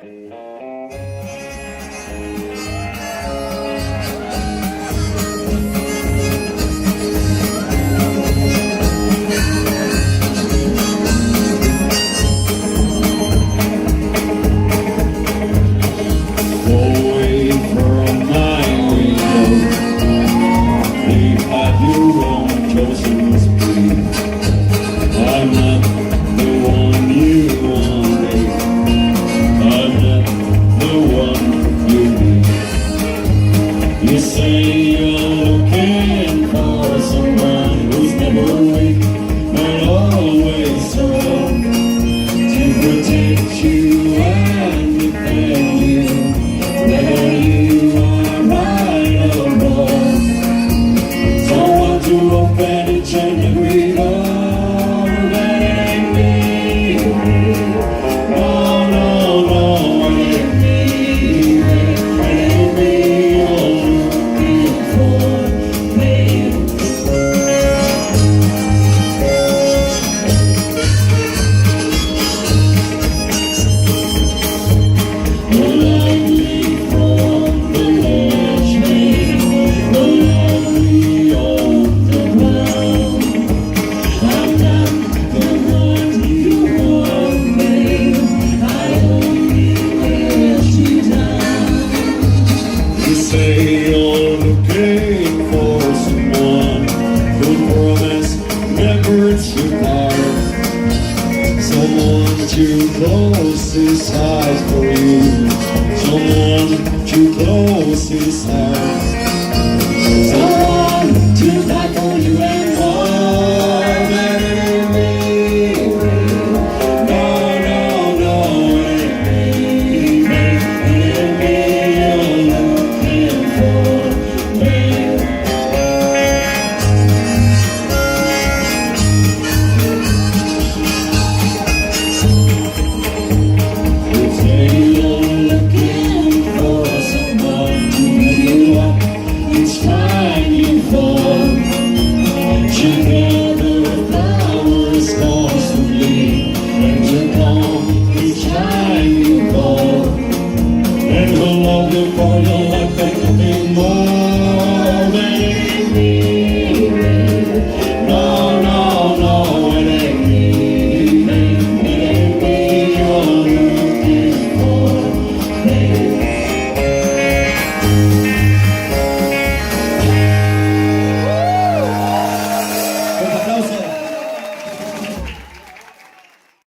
Away from my window, you have your own chosen street. I'm not the one you wanted, I'm not the one you need. You say you're looking for someone who's never awake.